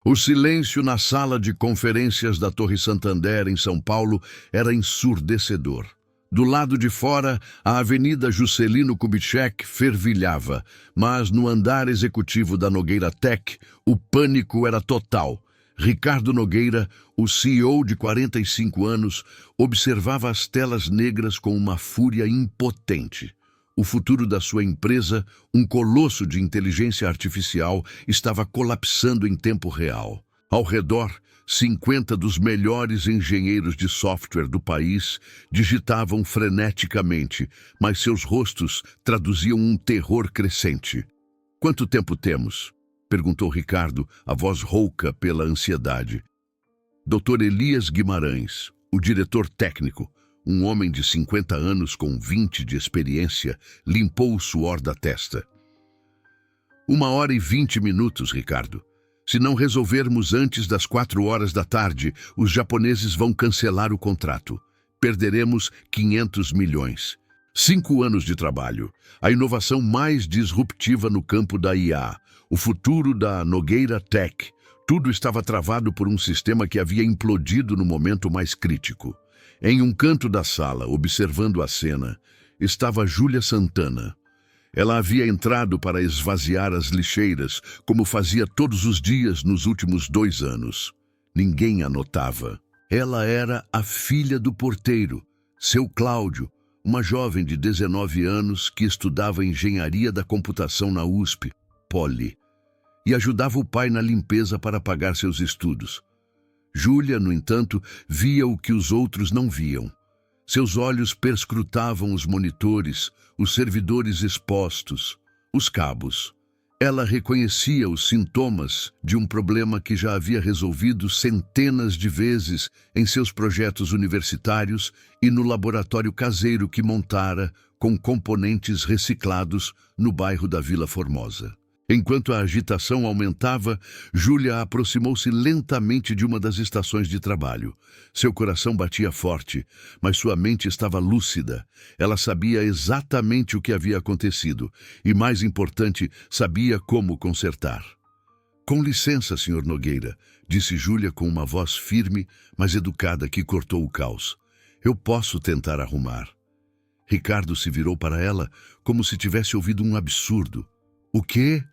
O silêncio na sala de conferências da Torre Santander, em São Paulo, era ensurdecedor. Do lado de fora, a Avenida Juscelino Kubitschek fervilhava, mas no andar executivo da Nogueira Tech, o pânico era total. Ricardo Nogueira, o CEO de 45 anos, observava as telas negras com uma fúria impotente. O futuro da sua empresa, um colosso de inteligência artificial, estava colapsando em tempo real. Ao redor, 50 dos melhores engenheiros de software do país digitavam freneticamente, mas seus rostos traduziam um terror crescente. "Quanto tempo temos?" perguntou Ricardo, a voz rouca pela ansiedade. Dr. Elias Guimarães, o diretor técnico, um homem de 50 anos com 20 de experiência, limpou o suor da testa. 1 hora e 20 minutos, Ricardo. Se não resolvermos antes das 4 horas da tarde, os japoneses vão cancelar o contrato. Perderemos 500 milhões. 5 anos de trabalho. A inovação mais disruptiva no campo da IA. O futuro da Nogueira Tech. Tudo estava travado por um sistema que havia implodido no momento mais crítico. Em um canto da sala, observando a cena, estava Júlia Santana. Ela havia entrado para esvaziar as lixeiras, como fazia todos os dias nos últimos 2 anos. Ninguém a notava. Ela era a filha do porteiro, seu Cláudio, uma jovem de 19 anos que estudava engenharia da computação na USP, Poli, e ajudava o pai na limpeza para pagar seus estudos. Júlia, no entanto, via o que os outros não viam. Seus olhos perscrutavam os monitores, os servidores expostos, os cabos. Ela reconhecia os sintomas de um problema que já havia resolvido centenas de vezes em seus projetos universitários e no laboratório caseiro que montara com componentes reciclados no bairro da Vila Formosa. Enquanto a agitação aumentava, Júlia aproximou-se lentamente de uma das estações de trabalho. Seu coração batia forte, mas sua mente estava lúcida. Ela sabia exatamente o que havia acontecido e, mais importante, sabia como consertar. "Com licença, Sr. Nogueira", disse Júlia com uma voz firme, mas educada que cortou o caos. "Eu posso tentar arrumar." Ricardo se virou para ela como se tivesse ouvido um absurdo. "O quê?"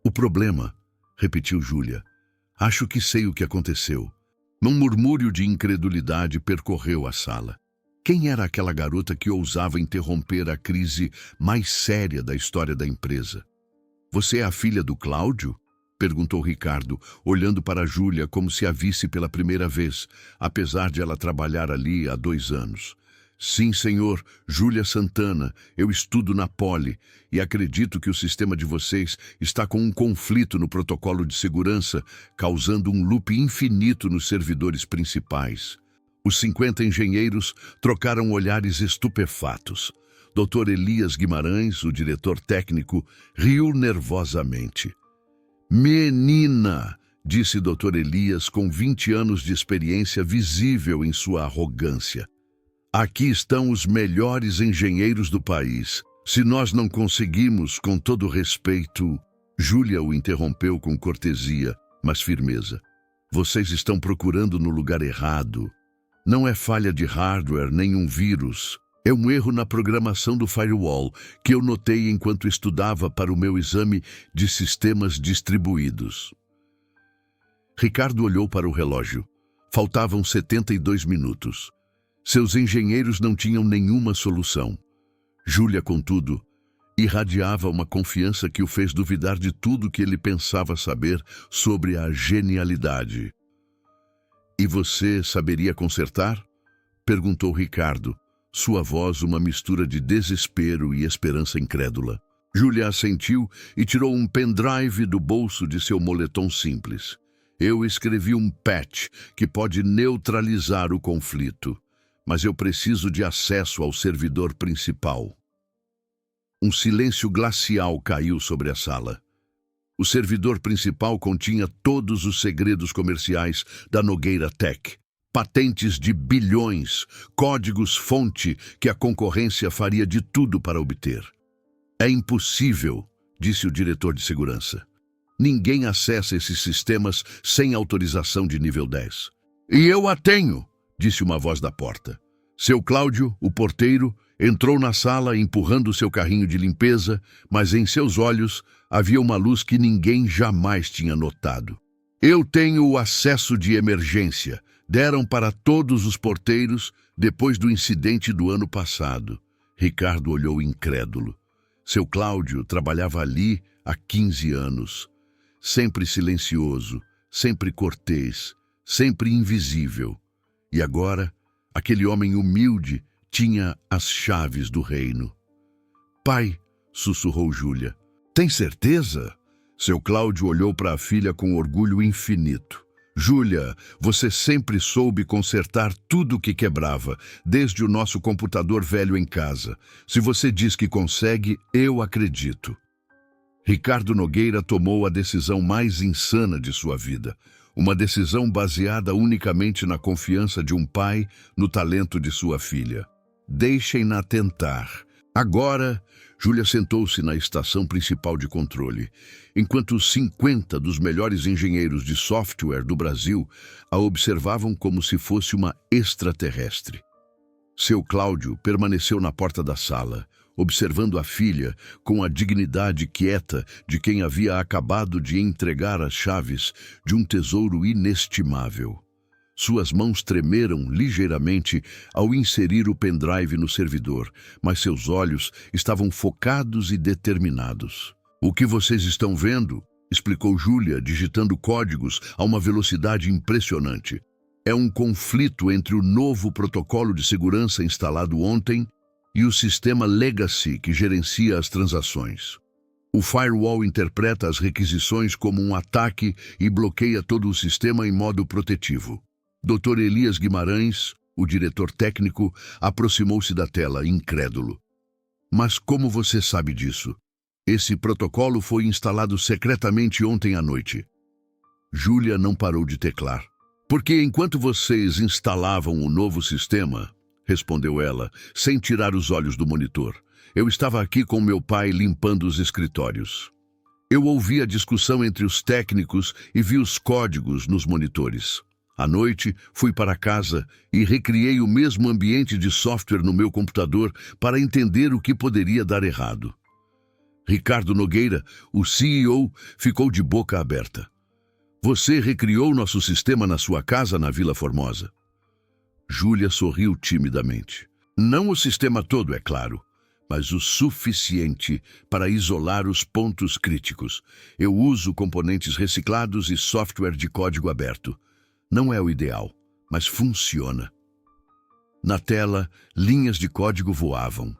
"O problema", repetiu Júlia. "Acho que sei o que aconteceu." Um murmúrio de incredulidade percorreu a sala. Quem era aquela garota que ousava interromper a crise mais séria da história da empresa? "Você é a filha do Cláudio?" perguntou Ricardo, olhando para Júlia como se a visse pela primeira vez, apesar de ela trabalhar ali há 2 anos. "Sim, senhor, Júlia Santana. Eu estudo na Poli e acredito que o sistema de vocês está com um conflito no protocolo de segurança, causando um loop infinito nos servidores principais." Os 50 engenheiros trocaram olhares estupefatos. Dr. Elias Guimarães, o diretor técnico, riu nervosamente. "Menina", disse Dr. Elias com 20 anos de experiência visível em sua arrogância. "Aqui estão os melhores engenheiros do país. Se nós não conseguimos, com todo respeito..." Júlia o interrompeu com cortesia, mas firmeza. "Vocês estão procurando no lugar errado. Não é falha de hardware nem um vírus. É um erro na programação do firewall que eu notei enquanto estudava para o meu exame de sistemas distribuídos." Ricardo olhou para o relógio. Faltavam 72 minutos. Seus engenheiros não tinham nenhuma solução. Júlia, contudo, irradiava uma confiança que o fez duvidar de tudo que ele pensava saber sobre a genialidade. "E você saberia consertar?" perguntou Ricardo, sua voz uma mistura de desespero e esperança incrédula. Júlia assentiu e tirou um pendrive do bolso de seu moletom simples. "Eu escrevi um patch que pode neutralizar o conflito, mas eu preciso de acesso ao servidor principal." Um silêncio glacial caiu sobre a sala. O servidor principal continha todos os segredos comerciais da Nogueira Tech, patentes de bilhões, códigos-fonte que a concorrência faria de tudo para obter. "É impossível", disse o diretor de segurança. Ninguém acessa esses sistemas sem autorização de nível 10. E eu a tenho, disse uma voz da porta. Seu Cláudio, o porteiro, entrou na sala empurrando seu carrinho de limpeza, mas em seus olhos havia uma luz que ninguém jamais tinha notado. Eu tenho o acesso de emergência. Deram para todos os porteiros depois do incidente do ano passado. Ricardo olhou incrédulo. Seu Cláudio trabalhava ali há 15 anos. Sempre silencioso, sempre cortês, sempre invisível. E agora, aquele homem humilde tinha as chaves do reino. Pai, sussurrou Júlia. Tem certeza? Seu Cláudio olhou para a filha com orgulho infinito. Júlia, você sempre soube consertar tudo o que quebrava, desde o nosso computador velho em casa. Se você diz que consegue, eu acredito. Ricardo Nogueira tomou a decisão mais insana de sua vida. Uma decisão baseada unicamente na confiança de um pai no talento de sua filha. Deixem-na tentar. Agora, Júlia sentou-se na estação principal de controle, enquanto 50 dos melhores engenheiros de software do Brasil a observavam como se fosse uma extraterrestre. Seu Cláudio permaneceu na porta da sala, observando a filha com a dignidade quieta de quem havia acabado de entregar as chaves de um tesouro inestimável. Suas mãos tremeram ligeiramente ao inserir o pendrive no servidor, mas seus olhos estavam focados e determinados. O que vocês estão vendo, explicou Júlia, digitando códigos a uma velocidade impressionante. É um conflito entre o novo protocolo de segurança instalado ontem e o sistema Legacy que gerencia as transações. O firewall interpreta as requisições como um ataque e bloqueia todo o sistema em modo protetivo. Dr. Elias Guimarães, o diretor técnico, aproximou-se da tela, incrédulo. Mas como você sabe disso? Esse protocolo foi instalado secretamente ontem à noite. Júlia não parou de teclar. Porque enquanto vocês instalavam o novo sistema, respondeu ela, sem tirar os olhos do monitor, eu estava aqui com meu pai limpando os escritórios. Eu ouvi a discussão entre os técnicos e vi os códigos nos monitores. À noite, fui para casa e recriei o mesmo ambiente de software no meu computador para entender o que poderia dar errado. Ricardo Nogueira, o CEO, ficou de boca aberta. Você recriou nosso sistema na sua casa na Vila Formosa? Júlia sorriu timidamente. Não o sistema todo, é claro, mas o suficiente para isolar os pontos críticos. Eu uso componentes reciclados e software de código aberto. Não é o ideal, mas funciona. Na tela, linhas de código voavam.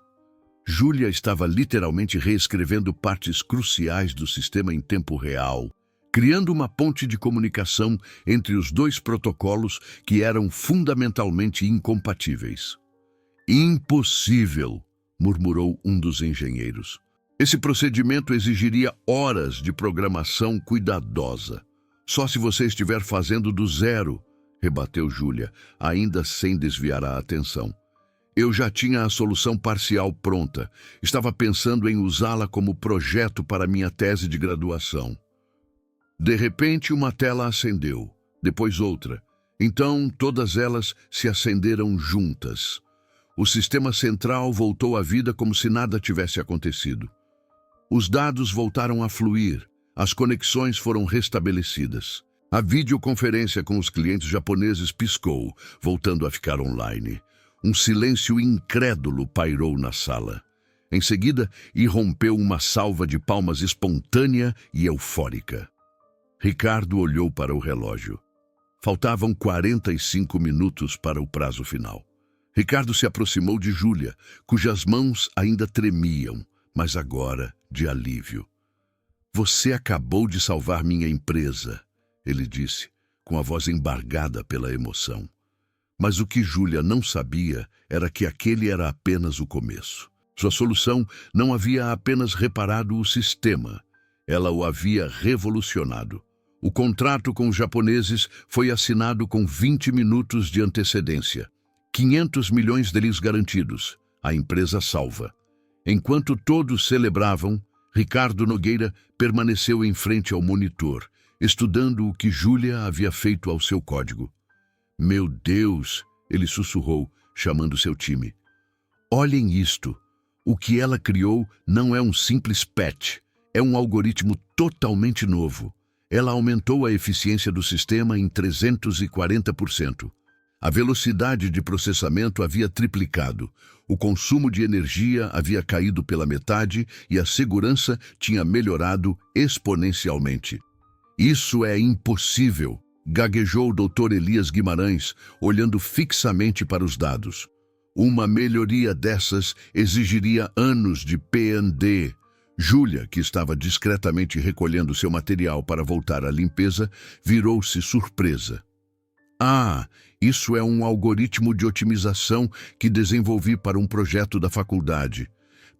Júlia estava literalmente reescrevendo partes cruciais do sistema em tempo real, criando uma ponte de comunicação entre os dois protocolos que eram fundamentalmente incompatíveis. Impossível, murmurou um dos engenheiros. Esse procedimento exigiria horas de programação cuidadosa. Só se você estiver fazendo do zero, rebateu Júlia, ainda sem desviar a atenção. Eu já tinha a solução parcial pronta. Estava pensando em usá-la como projeto para minha tese de graduação. De repente, uma tela acendeu, depois outra. Então, todas elas se acenderam juntas. O sistema central voltou à vida como se nada tivesse acontecido. Os dados voltaram a fluir. As conexões foram restabelecidas. A videoconferência com os clientes japoneses piscou, voltando a ficar online. Um silêncio incrédulo pairou na sala. Em seguida, irrompeu uma salva de palmas espontânea e eufórica. Ricardo olhou para o relógio. Faltavam 45 minutos para o prazo final. Ricardo se aproximou de Júlia, cujas mãos ainda tremiam, mas agora de alívio. Você acabou de salvar minha empresa, ele disse, com a voz embargada pela emoção. Mas o que Júlia não sabia era que aquele era apenas o começo. Sua solução não havia apenas reparado o sistema, ela o havia revolucionado. O contrato com os japoneses foi assinado com 20 minutos de antecedência. 500 milhões deles garantidos, a empresa salva. Enquanto todos celebravam, Ricardo Nogueira permaneceu em frente ao monitor, estudando o que Júlia havia feito ao seu código. Meu Deus, ele sussurrou, chamando seu time. Olhem isto. O que ela criou não é um simples patch, é um algoritmo totalmente novo. Ela aumentou a eficiência do sistema em 340%. A velocidade de processamento havia triplicado, o consumo de energia havia caído pela metade e a segurança tinha melhorado exponencialmente. Isso é impossível, gaguejou o Dr. Elias Guimarães, olhando fixamente para os dados. Uma melhoria dessas exigiria anos de P&D. Júlia, que estava discretamente recolhendo seu material para voltar à limpeza, virou-se surpresa. Ah, isso é um algoritmo de otimização que desenvolvi para um projeto da faculdade.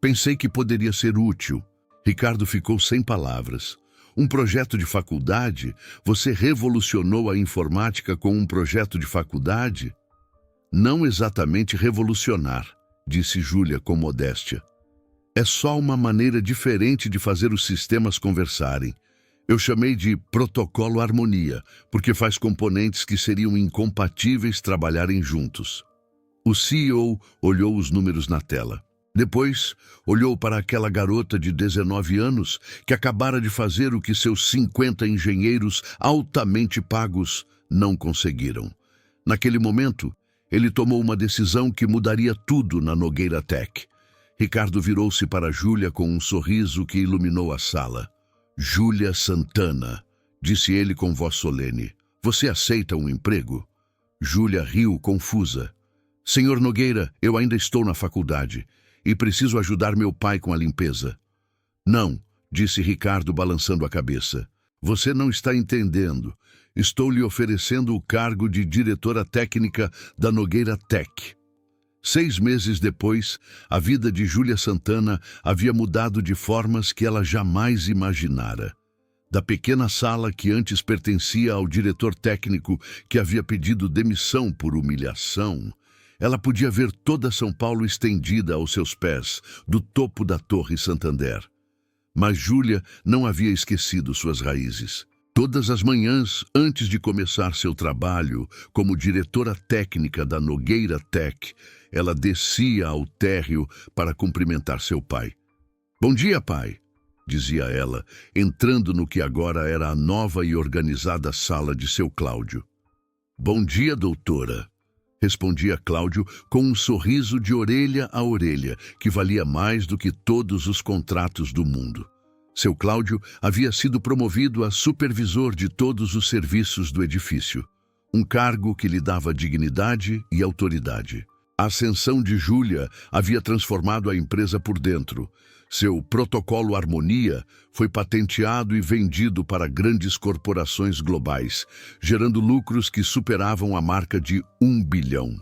Pensei que poderia ser útil. Ricardo ficou sem palavras. Um projeto de faculdade? Você revolucionou a informática com um projeto de faculdade? Não exatamente revolucionar, disse Júlia com modéstia. É só uma maneira diferente de fazer os sistemas conversarem. Eu chamei de protocolo harmonia, porque faz componentes que seriam incompatíveis trabalharem juntos. O CEO olhou os números na tela. Depois, olhou para aquela garota de 19 anos que acabara de fazer o que seus 50 engenheiros altamente pagos não conseguiram. Naquele momento, ele tomou uma decisão que mudaria tudo na Nogueira Tech. Ricardo virou-se para Júlia com um sorriso que iluminou a sala. Júlia Santana, disse ele com voz solene. Você aceita um emprego? Júlia riu, confusa. Senhor Nogueira, eu ainda estou na faculdade e preciso ajudar meu pai com a limpeza. Não, disse Ricardo balançando a cabeça. Você não está entendendo. Estou lhe oferecendo o cargo de diretora técnica da Nogueira Tech. 6 meses depois, a vida de Júlia Santana havia mudado de formas que ela jamais imaginara. Da pequena sala que antes pertencia ao diretor técnico que havia pedido demissão por humilhação, ela podia ver toda São Paulo estendida aos seus pés, do topo da Torre Santander. Mas Júlia não havia esquecido suas raízes. Todas as manhãs, antes de começar seu trabalho como diretora técnica da Nogueira Tech, ela descia ao térreo para cumprimentar seu pai. Bom dia, pai, dizia ela, entrando no que agora era a nova e organizada sala de seu Cláudio. Bom dia, doutora, respondia Cláudio com um sorriso de orelha a orelha, que valia mais do que todos os contratos do mundo. Seu Cláudio havia sido promovido a supervisor de todos os serviços do edifício, um cargo que lhe dava dignidade e autoridade. A ascensão de Júlia havia transformado a empresa por dentro. Seu protocolo Harmonia foi patenteado e vendido para grandes corporações globais, gerando lucros que superavam a marca de 1 bilhão.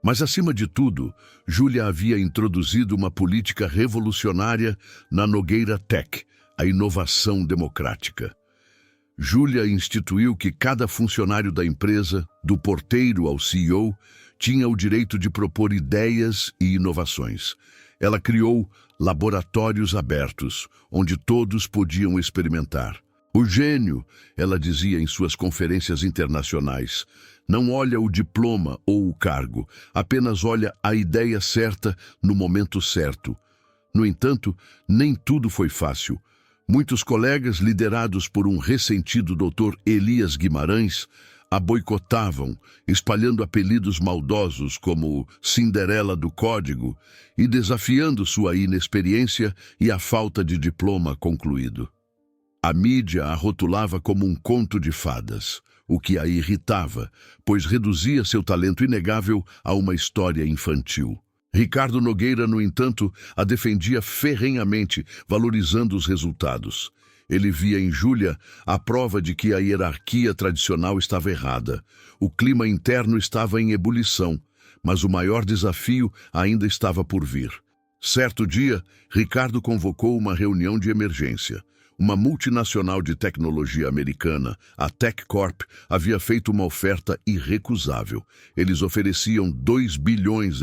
Mas, acima de tudo, Júlia havia introduzido uma política revolucionária na Nogueira Tech, a inovação democrática. Júlia instituiu que cada funcionário da empresa, do porteiro ao CEO, tinha o direito de propor ideias e inovações. Ela criou laboratórios abertos, onde todos podiam experimentar. O gênio, ela dizia em suas conferências internacionais, não olha o diploma ou o cargo, apenas olha a ideia certa no momento certo. No entanto, nem tudo foi fácil. Muitos colegas, liderados por um ressentido Dr. Elias Guimarães, a boicotavam, espalhando apelidos maldosos como Cinderela do Código e desafiando sua inexperiência e a falta de diploma concluído. A mídia a rotulava como um conto de fadas, o que a irritava, pois reduzia seu talento inegável a uma história infantil. Ricardo Nogueira, no entanto, a defendia ferrenhamente, valorizando os resultados. Ele via em Júlia a prova de que a hierarquia tradicional estava errada. O clima interno estava em ebulição, mas o maior desafio ainda estava por vir. Certo dia, Ricardo convocou uma reunião de emergência. Uma multinacional de tecnologia americana, a TechCorp, havia feito uma oferta irrecusável. Eles ofereciam US$ 2 bilhões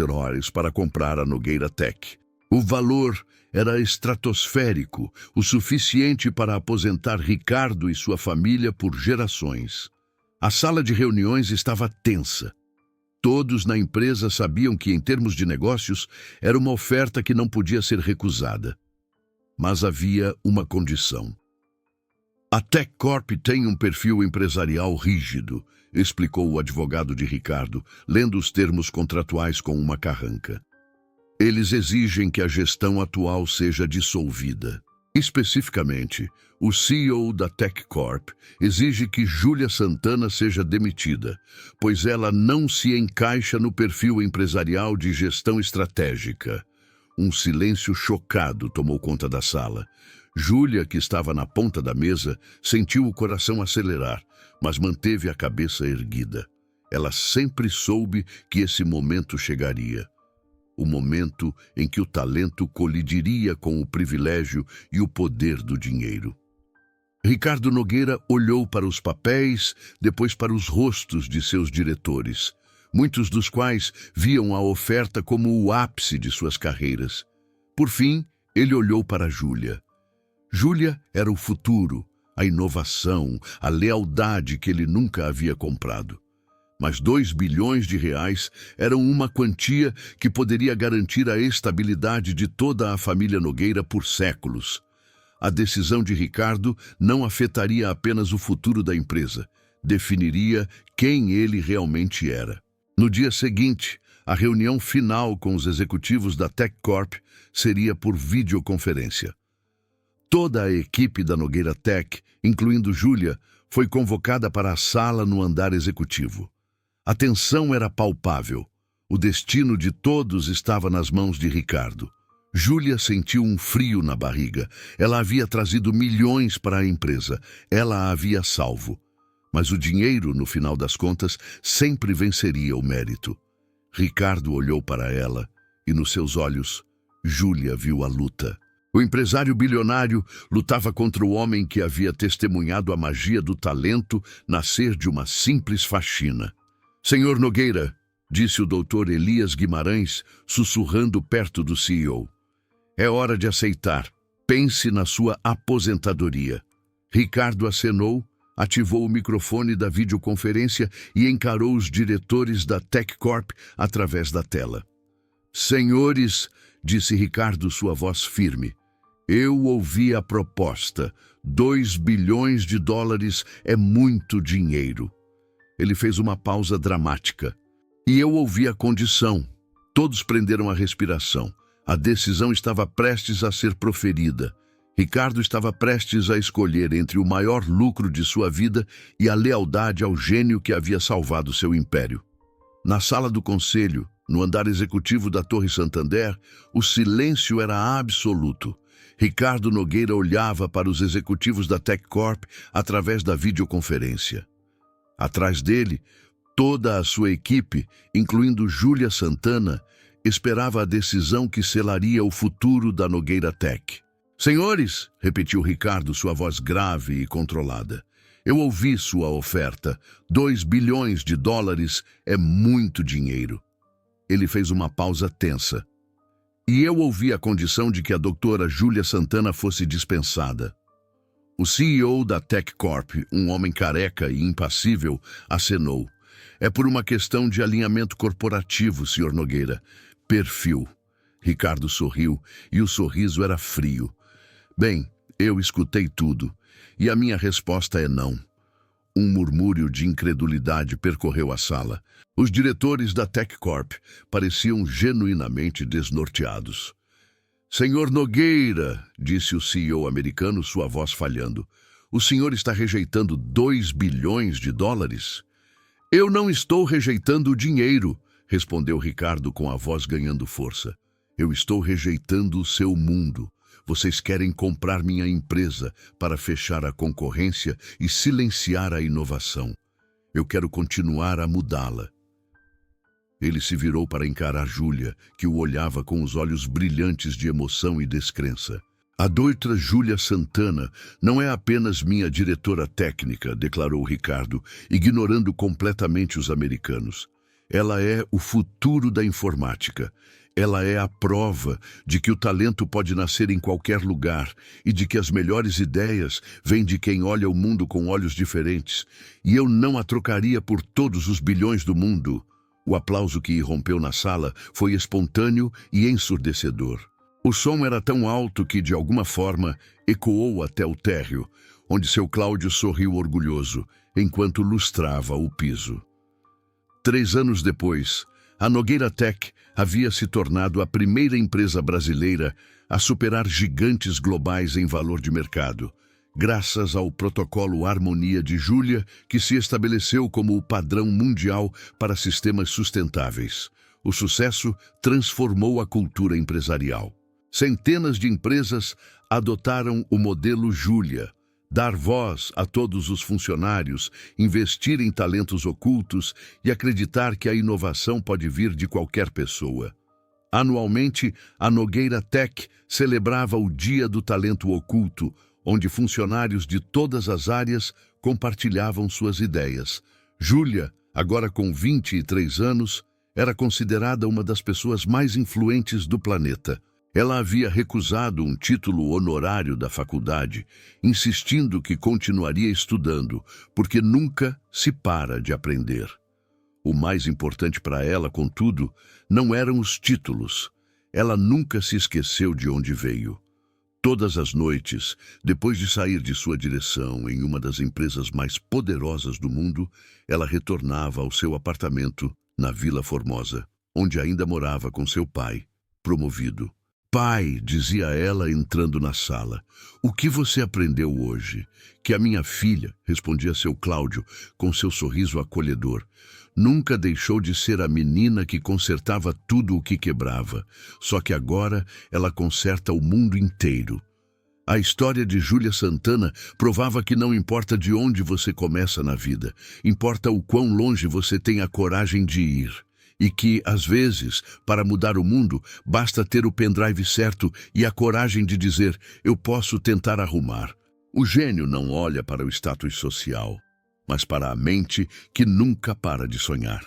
para comprar a Nogueira Tech. O valor era estratosférico, o suficiente para aposentar Ricardo e sua família por gerações. A sala de reuniões estava tensa. Todos na empresa sabiam que, em termos de negócios, era uma oferta que não podia ser recusada. Mas havia uma condição. A TechCorp tem um perfil empresarial rígido, explicou o advogado de Ricardo, lendo os termos contratuais com uma carranca. Eles exigem que a gestão atual seja dissolvida. Especificamente, o CEO da TechCorp exige que Júlia Santana seja demitida, pois ela não se encaixa no perfil empresarial de gestão estratégica. Um silêncio chocado tomou conta da sala. Júlia, que estava na ponta da mesa, sentiu o coração acelerar, mas manteve a cabeça erguida. Ela sempre soube que esse momento chegaria. O momento em que o talento colidiria com o privilégio e o poder do dinheiro. Ricardo Nogueira olhou para os papéis, depois para os rostos de seus diretores, muitos dos quais viam a oferta como o ápice de suas carreiras. Por fim, ele olhou para Júlia. Júlia era o futuro, a inovação, a lealdade que ele nunca havia comprado. Mas 2 bilhões de reais eram uma quantia que poderia garantir a estabilidade de toda a família Nogueira por séculos. A decisão de Ricardo não afetaria apenas o futuro da empresa, definiria quem ele realmente era. No dia seguinte, a reunião final com os executivos da TechCorp seria por videoconferência. Toda a equipe da Nogueira Tech, incluindo Júlia, foi convocada para a sala no andar executivo. A tensão era palpável. O destino de todos estava nas mãos de Ricardo. Júlia sentiu um frio na barriga. Ela havia trazido milhões para a empresa. Ela a havia salvo. Mas o dinheiro, no final das contas, sempre venceria o mérito. Ricardo olhou para ela e, nos seus olhos, Júlia viu a luta. O empresário bilionário lutava contra o homem que havia testemunhado a magia do talento nascer de uma simples faxina. Senhor Nogueira, disse o doutor Elias Guimarães, sussurrando perto do CEO. É hora de aceitar. Pense na sua aposentadoria. Ricardo acenou, ativou o microfone da videoconferência e encarou os diretores da TechCorp através da tela. Senhores, disse Ricardo, sua voz firme, eu ouvi a proposta. 2 bilhões de dólares é muito dinheiro. Ele fez uma pausa dramática. E eu ouvi a condição. Todos prenderam a respiração. A decisão estava prestes a ser proferida. Ricardo estava prestes a escolher entre o maior lucro de sua vida e a lealdade ao gênio que havia salvado seu império. Na sala do conselho, no andar executivo da Torre Santander, o silêncio era absoluto. Ricardo Nogueira olhava para os executivos da TechCorp através da videoconferência. Atrás dele, toda a sua equipe, incluindo Júlia Santana, esperava a decisão que selaria o futuro da Nogueira Tech. Senhores, repetiu Ricardo, sua voz grave e controlada, eu ouvi sua oferta. 2 bilhões de dólares é muito dinheiro. Ele fez uma pausa tensa. E eu ouvi a condição de que a doutora Júlia Santana fosse dispensada. O CEO da TechCorp, um homem careca e impassível, acenou. É por uma questão de alinhamento corporativo, Sr. Nogueira. Perfil. Ricardo sorriu, e o sorriso era frio. Bem, eu escutei tudo, e a minha resposta é não. Um murmúrio de incredulidade percorreu a sala. Os diretores da TechCorp pareciam genuinamente desnorteados. Senhor Nogueira, disse o CEO americano, sua voz falhando, o senhor está rejeitando 2 bilhões de dólares? Eu não estou rejeitando o dinheiro, respondeu Ricardo com a voz ganhando força. Eu estou rejeitando o seu mundo. Vocês querem comprar minha empresa para fechar a concorrência e silenciar a inovação. Eu quero continuar a mudá-la. Ele se virou para encarar Júlia, que o olhava com os olhos brilhantes de emoção e descrença. A doutora Júlia Santana não é apenas minha diretora técnica, declarou Ricardo, ignorando completamente os americanos. Ela é o futuro da informática. Ela é a prova de que o talento pode nascer em qualquer lugar e de que as melhores ideias vêm de quem olha o mundo com olhos diferentes. E eu não a trocaria por todos os bilhões do mundo. O aplauso que irrompeu na sala foi espontâneo e ensurdecedor. O som era tão alto que, de alguma forma, ecoou até o térreo, onde seu Cláudio sorriu orgulhoso, enquanto lustrava o piso. 3 anos depois, a Nogueira Tech havia se tornado a primeira empresa brasileira a superar gigantes globais em valor de mercado, graças ao protocolo Harmonia de Júlia, que se estabeleceu como o padrão mundial para sistemas sustentáveis. O sucesso transformou a cultura empresarial. Centenas de empresas adotaram o modelo Júlia, dar voz a todos os funcionários, investir em talentos ocultos e acreditar que a inovação pode vir de qualquer pessoa. Anualmente, a Nogueira Tech celebrava o Dia do Talento Oculto, onde funcionários de todas as áreas compartilhavam suas ideias. Júlia, agora com 23 anos, era considerada uma das pessoas mais influentes do planeta. Ela havia recusado um título honorário da faculdade, insistindo que continuaria estudando, porque nunca se para de aprender. O mais importante para ela, contudo, não eram os títulos. Ela nunca se esqueceu de onde veio. Todas as noites, depois de sair de sua direção em uma das empresas mais poderosas do mundo, ela retornava ao seu apartamento na Vila Formosa, onde ainda morava com seu pai, promovido. Pai, dizia ela entrando na sala, o que você aprendeu hoje? Que a minha filha, respondia seu Cláudio, com seu sorriso acolhedor, nunca deixou de ser a menina que consertava tudo o que quebrava, só que agora ela conserta o mundo inteiro. A história de Júlia Santana provava que não importa de onde você começa na vida, importa o quão longe você tem a coragem de ir. E que, às vezes, para mudar o mundo, basta ter o pendrive certo e a coragem de dizer, eu posso tentar arrumar. O gênio não olha para o status social, mas para a mente que nunca para de sonhar.